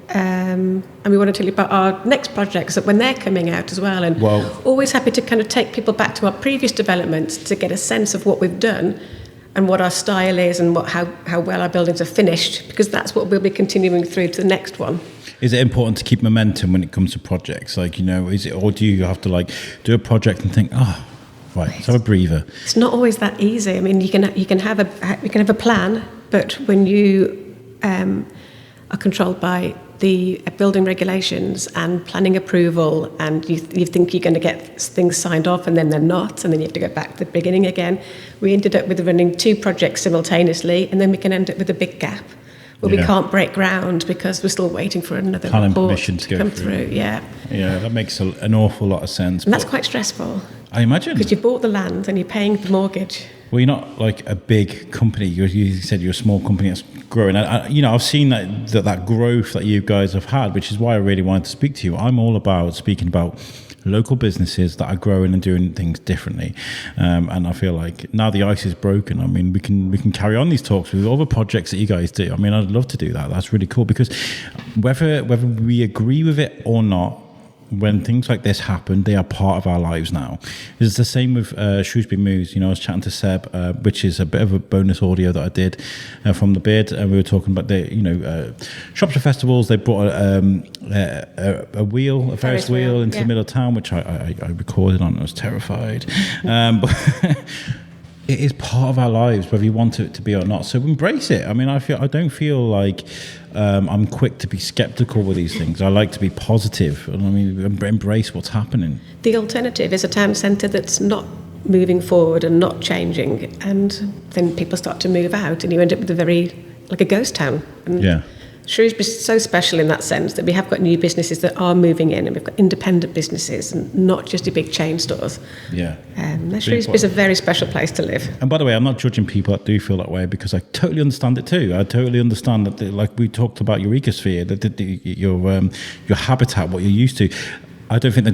and we want to tell you about our next projects that when they're coming out as well. And always happy to kind of take people back to our previous developments to get a sense of what we've done. and what our style is and how well our buildings are finished, because that's what we'll be continuing through to the next one. Is it important to keep momentum when it comes to projects? Like, is it, or do you have to like do a project and think, right, let's have a breather? It's not always that easy. I mean, you can have a plan, but when you are controlled by the building regulations and planning approval, and you think you're going to get things signed off and then they're not, and then you have to go back to the beginning again. We ended up with running 2 projects simultaneously, and then we can end up with a big gap where we can't break ground because we're still waiting for another planning report permission to go come through. Yeah, that makes an awful lot of sense. And that's quite stressful. I imagine, because you bought the land and you're paying the mortgage. Well, you're not like a big company. You said you're a small company that's growing. I've seen that growth that you guys have had, which is why I really wanted to speak to you. I'm all about speaking about local businesses that are growing and doing things differently. And I feel like now the ice is broken. I mean, we can carry on these talks with all the projects that you guys do. I mean, I'd love to do that. That's really cool, because whether we agree with it or not, when things like this happen, they are part of our lives now. It's the same with Shrewsbury Moves. I was chatting to Seb, which is a bit of a bonus audio that I did from the bid, and we were talking about the Shropshire festivals. They brought a wheel, a Ferris wheel into the middle of town, which I recorded on. I was terrified, but it is part of our lives, whether you want it to be or not. So embrace it. I mean, I don't feel like I'm quick to be skeptical with these things. I like to be positive. I mean, embrace what's happening. The alternative is a town centre that's not moving forward and not changing, and then people start to move out, and you end up with like a ghost town. And Shrewsbury's so special in that sense that we have got new businesses that are moving in, and we've got independent businesses and not just your big chain stores. Shrewsbury's a very special place to live. And by the way, I'm not judging people that do feel that way, because I totally understand it too. I totally understand that, like we talked about your ecosphere, your habitat, what you're used to. I don't think the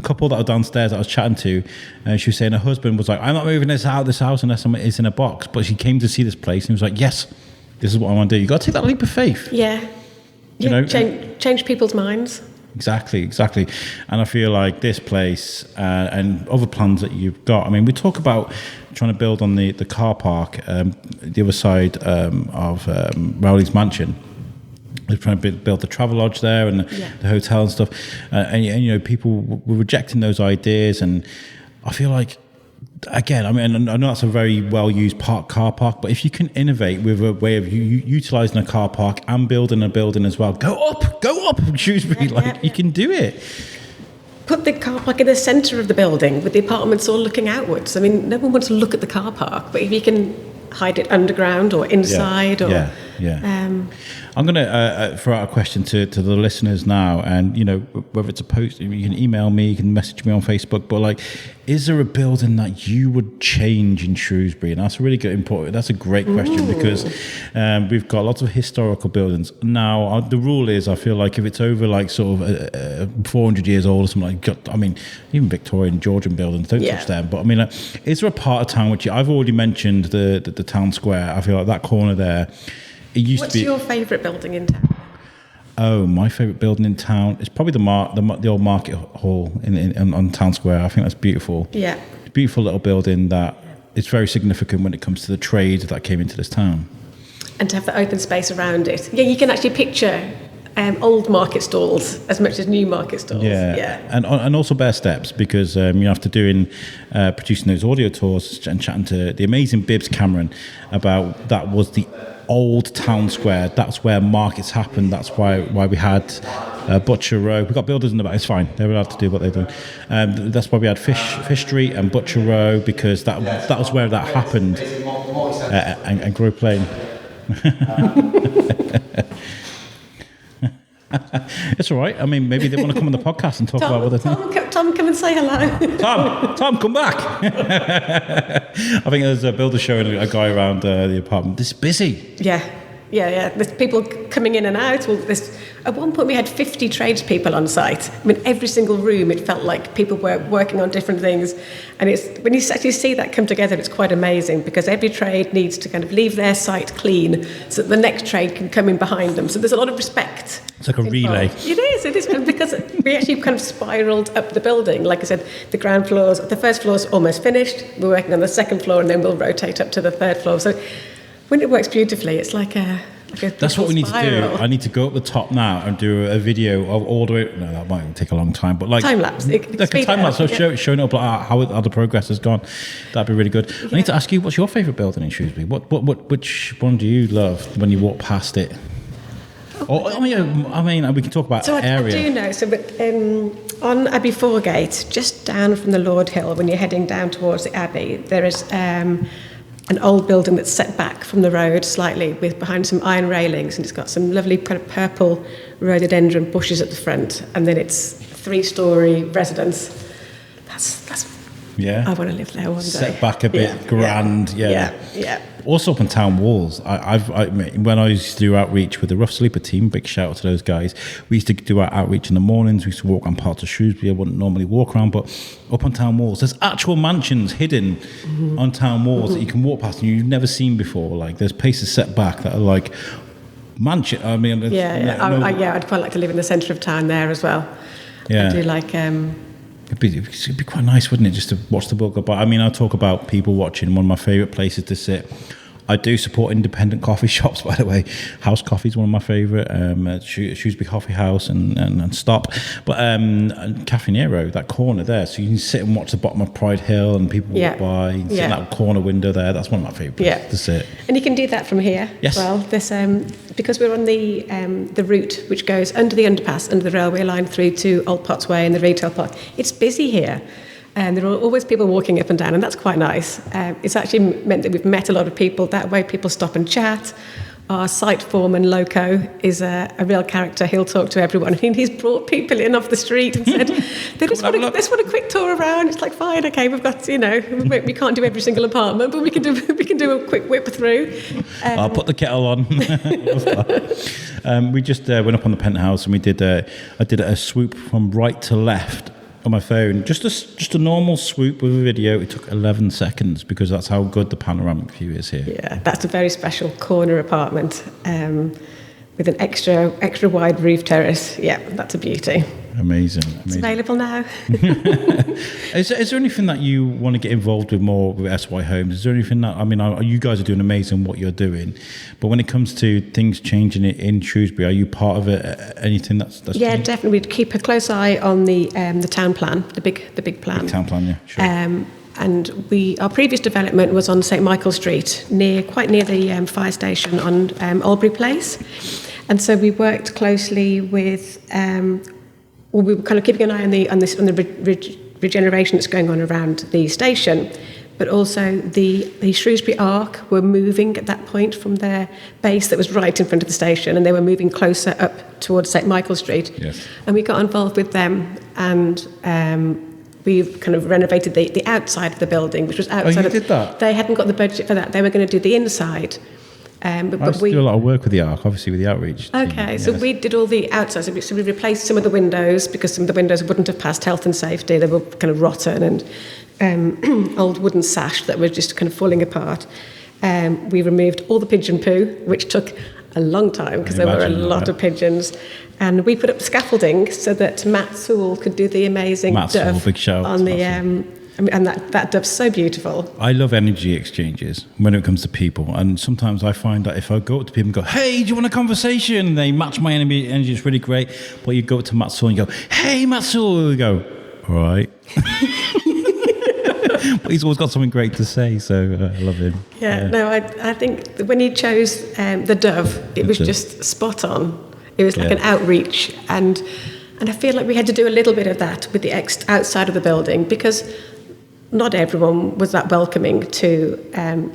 couple that are downstairs that I was chatting to, she was saying her husband was like, I'm not moving this house unless it's in a box. But she came to see this place and he was like, yes, this is what I want to do. You've got to take that leap of faith. Yeah. Change people's minds. Exactly. And I feel like this place and other plans that you've got, I mean, we talk about trying to build on the car park, the other side of Rowley's mansion. They're trying to build the travel lodge there and the hotel and stuff. And people were rejecting those ideas. And I feel like, again, I mean, I know that's a very well-used car park, but if you can innovate with a way of utilising a car park and building a building as well, go up, Shrewsbury, you can do it. Put the car park in the centre of the building with the apartments all looking outwards. I mean, no one wants to look at the car park, but if you can hide it underground or inside I'm going to throw out a question to the listeners now, and whether it's a post, you can email me, you can message me on Facebook, but is there a building that you would change in Shrewsbury? And that's a really good important. That's a great question, because we've got lots of historical buildings now. The rule is, I feel like if it's over 400 years old or something I mean, even Victorian, Georgian buildings, don't touch them. But I mean, is there a part of town which I've already mentioned the town square? I feel like that corner there. What's your favourite building in town? Oh, my favourite building in town is probably the old market hall on Town Square. I think that's beautiful. Yeah. It's a beautiful little building that is very significant when it comes to the trade that came into this town. And to have the open space around it. Yeah, you can actually picture old market stalls as much as new market stalls. Yeah. And also bare steps, because after producing those audio tours and chatting to the amazing Bibbs Cameron about that was the old town square. That's where markets happened. That's why we had Butcher Row. We've got builders in the back. It's fine. They're allowed to do what they're doing. That's why we had Fish Street and Butcher Row, because that was where that happened. And Grove Lane. It's all right. I mean, maybe they want to come on the podcast and talk about what they're doing. Tom, come and say hello. Tom, come back. I think there's a builder showing a guy around the apartment. This is busy. Yeah. yeah. There's people coming in and out. Well, at one point we had 50 tradespeople on site. I mean, every single room, it felt like people were working on different things. And when you actually see that come together, it's quite amazing, because every trade needs to kind of leave their site clean so that the next trade can come in behind them. So there's a lot of respect. It's like a relay. It is. And because we actually kind of spiralled up the building. Like I said, the first floor's almost finished. We're working on the second floor, and then we'll rotate up to the third floor. So when it works beautifully, it's like a That's what we need to spiral. do. I need to go up the top now and do a video of all the way. No, that might take a long time, but like time lapse. Like a time lapse, so showing up like how the progress has gone. That'd be really good. I need to ask you, what's your favourite building in Shrewsbury? Which one do you love when you walk past it? I mean, we can talk about area. I do know. So, but on Abbey Foregate, just down from the Lord Hill, when you're heading down towards the Abbey, there is an old building that's set back from the road slightly, with behind some iron railings, and it's got some lovely kind of purple rhododendron bushes at the front, and then it's 3-storey residence. That's. Yeah. I want to live there one day. Set back a bit, grand. Yeah. Also up on town walls. When I used to do outreach with the Rough Sleeper team, big shout out to those guys. We used to do our outreach in the mornings. We used to walk on parts of Shrewsbury I wouldn't normally walk around, but up on town walls, there's actual mansions hidden on town walls that you can walk past and you've never seen before. Like there's places set back that are like mansion. I mean, I'd quite like to live in the centre of town there as well. Yeah. I do like. It'd be quite nice, wouldn't it, just to watch the world go by? I mean, I talk about people watching. One of my favourite places to sit. I do support independent coffee shops, by the way. House Coffee is one of my favourite. Shrewsbury Coffee House and Stop. But Cafe Nero, that corner there, so you can sit and watch the bottom of Pride Hill and people walk by. You can sit in that corner window there. That's one of my favourite places to sit. And you can do that from here as well. This, because we're on the route which goes under the underpass, under the railway line through to Old Potts Way and the retail park. It's busy here. And there are always people walking up and down, and that's quite nice. It's actually meant that we've met a lot of people. That way people stop and chat. Our site foreman, Loco, is a real character. He'll talk to everyone. I mean, he's brought people in off the street and said, they just want a quick tour around. It's like, fine, okay, we've got, we can't do every single apartment, but we can do a quick whip through. I'll put the kettle on. We just went up on the penthouse and I did a swoop from right to left on my phone, just a normal swoop with a video. It took 11 seconds because that's how good the panoramic view is here. Yeah, that's a very special corner apartment with an extra wide roof terrace. Yeah, that's a beauty. Amazing. It's available now. Is there anything that you want to get involved with more with SY Homes? Is there anything that, I mean, you guys are doing amazing what you're doing, but when it comes to things changing in Shrewsbury, are you part of it? Anything that's yeah, changing? definitely. We'd keep a close eye on the town plan, the big plan. Big town plan, yeah, sure. And our previous development was on St Michael Street, quite near the fire station on Albury Place, and so we worked closely with. We were kind of keeping an eye on the regeneration that's going on around the station, but also the Shrewsbury Arc were moving at that point from their base that was right in front of the station, and they were moving closer up towards St Michael Street. Yes. And we got involved with them, and we've kind of renovated the outside of the building, which was outside. Oh, you did that? They hadn't got the budget for that. They were going to do the inside. But we do a lot of work with the Arc, obviously with the outreach team. Okay, so we did all the outside. So we replaced some of the windows because some of the windows wouldn't have passed health and safety. They were kind of rotten and old wooden sash that were just kind of falling apart. We removed all the pigeon poo, which took a long time because there were a lot of pigeons. And we put up scaffolding so that Matt Sewell could do the amazing Matt Sewell, big shout on the and that dove's so beautiful. I love energy exchanges when it comes to people, and sometimes I find that if I go up to people and go, "Hey, do you want a conversation?" They match my energy. It's really great. But you go up to Matt Sewell and you go, "Hey, Matt Sewell," you go, "All right." But he's always got something great to say, so I love him. Yeah. No, I think when he chose the dove, it was just spot on. It was like an outreach, and I feel like we had to do a little bit of that with the outside of the building because not everyone was that welcoming to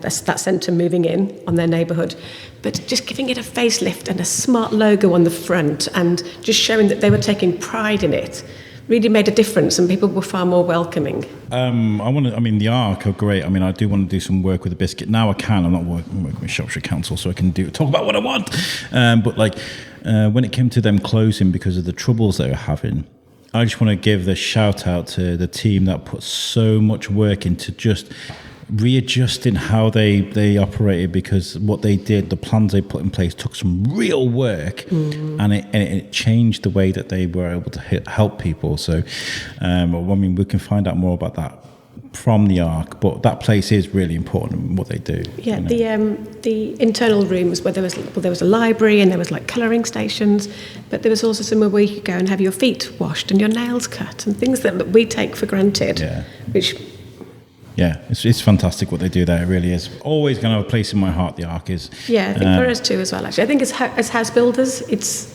that centre moving in on their neighbourhood, but just giving it a facelift and a smart logo on the front and just showing that they were taking pride in it really made a difference, and people were far more welcoming. The Ark are great. I mean, I do want to do some work with the Biscuit. Now I can. I'm not working with Shropshire Council, so I can talk about what I want. But when it came to them closing because of the troubles they were having, I just want to give the shout out to the team that put so much work into just readjusting how they operated, because what they did, the plans they put in place, took some real work, and it changed the way that they were able to help people. So, we can find out more about that from the Ark, but that place is really important in what they do. Yeah, the internal rooms where there was a library and there was like colouring stations, but there was also somewhere where you could go and have your feet washed and your nails cut and things that we take for granted. Yeah. Which. Yeah, it's fantastic what they do there. It really is. Always going to have a place in my heart. The Ark is. Yeah, I think for us too as well. Actually, I think as house builders, it's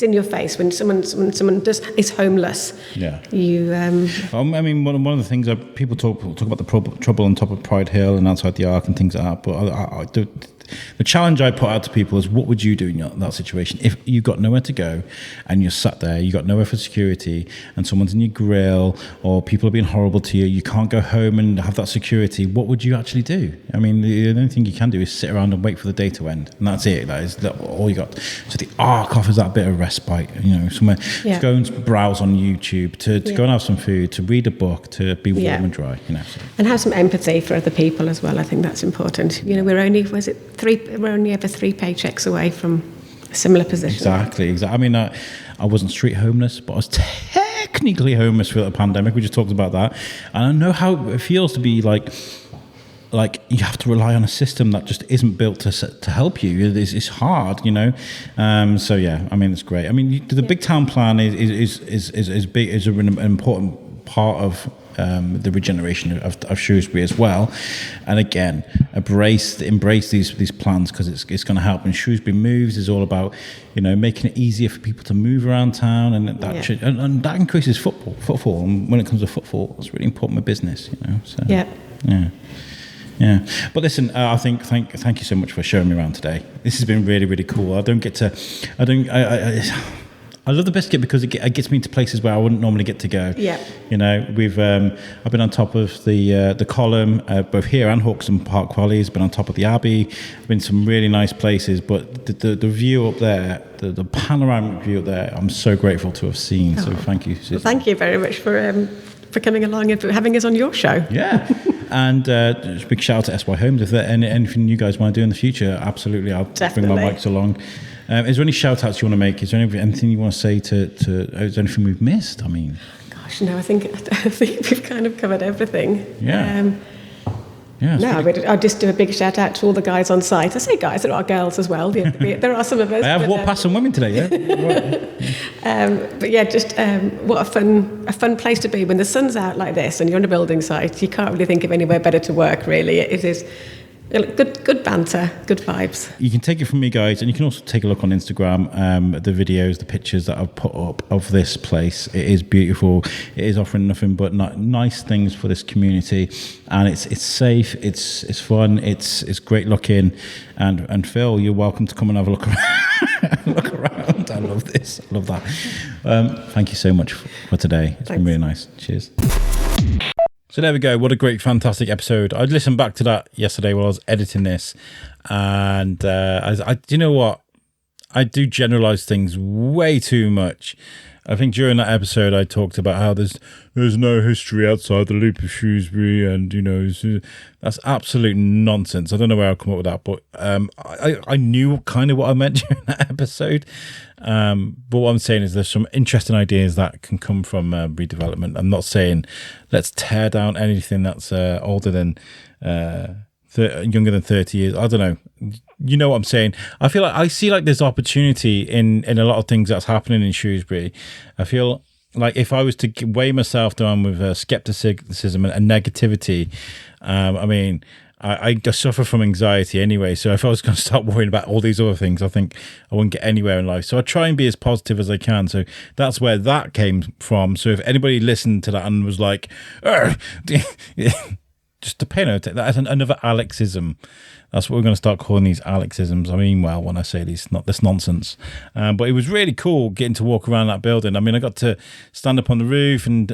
in your face when someone is homeless. Yeah. You. One of the things that people talk about the trouble on top of Pride Hill and outside the Ark and things like that. But the challenge I put out to people is, what would you do in that situation if you've got nowhere to go and you're sat there, you got nowhere for security, and someone's in your grill, or people are being horrible to you, you can't go home and have that security? What would you actually do? I mean, the only thing you can do is sit around and wait for the day to end, and that's it. That is all you got. So the Ark offers that bit of respite, somewhere to go and browse on YouTube, to go and have some food, to read a book, to be warm and dry, So. And have some empathy for other people as well. I think that's important. We're only ever 3 paychecks away from a similar position. Exactly. I mean, I wasn't street homeless, but I was technically homeless for the pandemic. We just talked about that, and I know how it feels to be like you have to rely on a system that just isn't built to help you. It's hard, So yeah, I mean, it's great. I mean, the big town plan is big, is an important part of the regeneration of Shrewsbury as well. And again, embrace these plans, because it's going to help. And Shrewsbury Moves is all about making it easier for people to move around town, and that and that increases footfall. And when it comes to footfall, it's really important with business. So yeah. But listen, I think thank you so much for showing me around today. This has been really, really cool. I love the Biscuit because it gets me into places where I wouldn't normally get to go. Yeah. I've been on top of the column, both here and Hawkston Park Quarries. Been on top of the Abbey. I've been to some really nice places, but the view up there, the panoramic view up there, I'm so grateful to have seen. So thank you, Suzanne. Well, thank you very much for coming along and for having us on your show. Yeah. And just a big shout out to SY Homes. If there's anything you guys want to do in the future, absolutely, I'll bring my mics along. Is there any shout outs you want to make? Is there anything you want to say to is there anything we've missed? I mean, gosh, no, I think we've kind of covered everything. Yeah. I'll just do a big shout out to all the guys on site. I say guys, there are girls as well. There are some of us. I have walked past some women today, But yeah, just what a fun place to be when the sun's out like this and you're on a building site. You can't really think of anywhere better to work, really. It is good banter, good vibes. You can take it from me, guys, and you can also take a look on Instagram, the videos, the pictures that I've put up of this place. It is beautiful. It is offering nothing but nice things for this community, and it's safe, it's fun, it's great looking. And Phil, you're welcome to come and have a look around. Look around. I love this. I love that. Thank you so much for today. It's been really nice. Cheers. So there we go. What a great, fantastic episode. I listened back to that yesterday while I was editing this. And you know what? I do generalize things way too much. I think during that episode, I talked about how there's no history outside the loop of Shrewsbury. And, that's absolute nonsense. I don't know where I'll come up with that. But I knew kind of what I meant during that episode. But what I'm saying is there's some interesting ideas that can come from redevelopment. I'm not saying let's tear down anything that's older than younger than 30 years. I don't know. You know what I'm saying? I feel like I see like there's opportunity in a lot of things that's happening in Shrewsbury. I feel like if I was to weigh myself down with skepticism and negativity, I suffer from anxiety anyway. So if I was going to start worrying about all these other things, I think I wouldn't get anywhere in life. So I try and be as positive as I can. So that's where that came from. So if anybody listened to that and was like, just to pin it. That's another Alexism. That's what we're going to start calling these Alexisms. I mean, well, when I say this nonsense. But it was really cool getting to walk around that building. I mean, I got to stand up on the roof and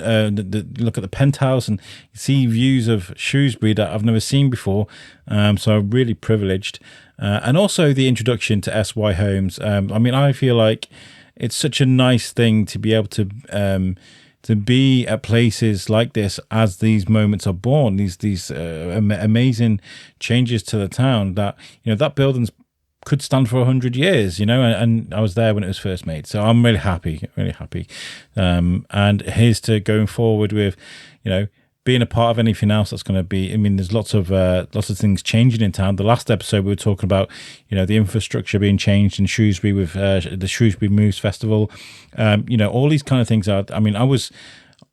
look at the penthouse and see views of Shrewsbury that I've never seen before. So I'm really privileged. And also the introduction to SY Homes. I mean, I feel like it's such a nice thing to be able to be at places like this as these moments are born, these amazing changes to the town that, that building's could stand for 100 years, and I was there when it was first made. So I'm really happy. And here's to going forward with, being a part of anything else that's going to be. I mean, there's lots of things changing in town. The last episode we were talking about, the infrastructure being changed in Shrewsbury with the Shrewsbury Moves Festival. All these kind of things are. I mean,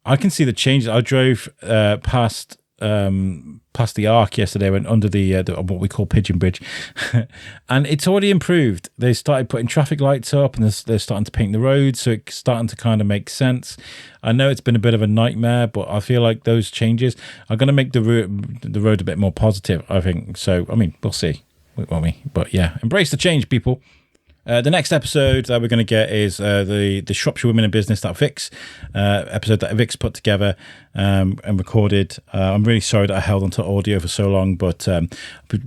I can see the changes. I drove past the Arc yesterday, went under the what we call Pigeon Bridge, and it's already improved. They started putting traffic lights up, and they're starting to paint the roads, so it's starting to kind of make sense. I know it's been a bit of a nightmare, but I feel like those changes are going to make the road a bit more positive, I think. So, I mean, we'll see, won't we? But yeah, embrace the change, people. The next episode that we're going to get is the Shropshire Women in Business, that Vix episode that Vix put together and recorded. I'm really sorry that I held onto audio for so long, but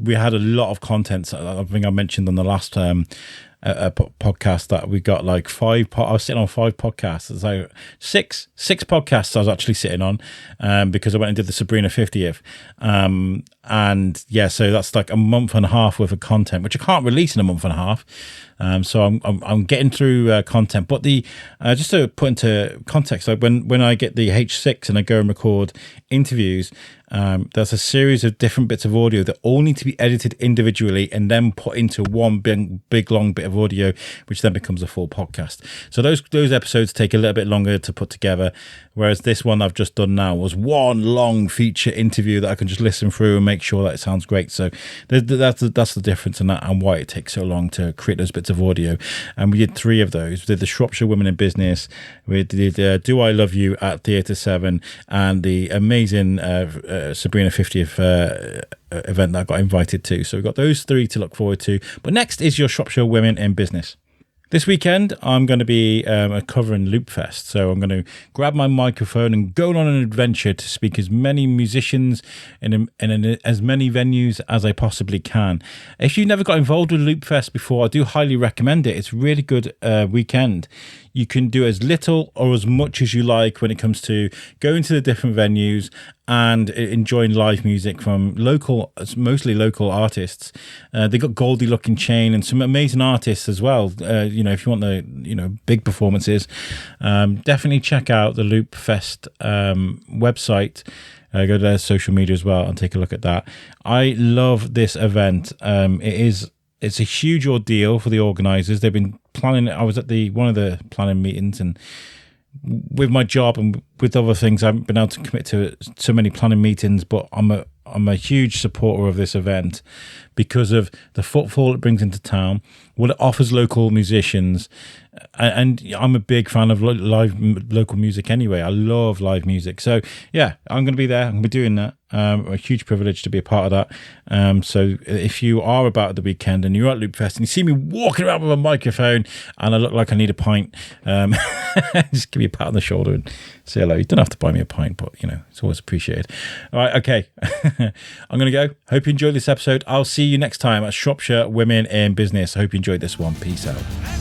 we had a lot of content. I think I mentioned on the last podcast that we got like I was sitting on 5 podcasts. It's like six podcasts I was actually sitting on because I went and did the Sabrina 50th. And yeah, so that's like a month and a half worth of content, which I can't release in a month and a half. So I'm getting through content, but just to put into context, like when I get the H6 and I go and record interviews, there's a series of different bits of audio that all need to be edited individually and then put into one big long bit of audio, which then becomes a full podcast. So those episodes take a little bit longer to put together, whereas this one I've just done now was one long feature interview that I can just listen through and make sure that it sounds great. So that's the difference in that and why it takes so long to create those bits of audio. And we did 3 of those. We did the Shropshire Women in Business, we did Do I Love You at Theatre 7, and the amazing Sabrina 50th event that I got invited to. So we've got those 3 to look forward to. But next is your Shropshire Women in Business. This weekend, I'm going to be covering Loopfest. So I'm going to grab my microphone and go on an adventure to speak as many musicians in as many venues as I possibly can. If you've never got involved with Loopfest before, I do highly recommend it. It's a really good weekend. You can do as little or as much as you like when it comes to going to the different venues and enjoying live music from mostly local artists. They got Goldie Looking Chain and some amazing artists as well. If you want the big performances, definitely check out the Loopfest website. Go to their social media as well and take a look at that. I love this event. It's a huge ordeal for the organisers. They've been planning it. I was at one of the planning meetings, and with my job and with other things, I haven't been able to commit to so many planning meetings, but I'm a huge supporter of this event because of the footfall it brings into town, what it offers local musicians, and I'm a big fan of live local music anyway. I love live music. So yeah, I'm going to be there. I'm going to be doing that. A huge privilege to be a part of that. So if you are about the weekend and you're at Loopfest and you see me walking around with a microphone and I look like I need a pint, just give me a pat on the shoulder and say hello. You don't have to buy me a pint, but it's always appreciated. All right, okay. I'm going to go. Hope you enjoyed this episode. I'll see you next time at Shropshire Women in Business. I hope you enjoyed this one. Peace out.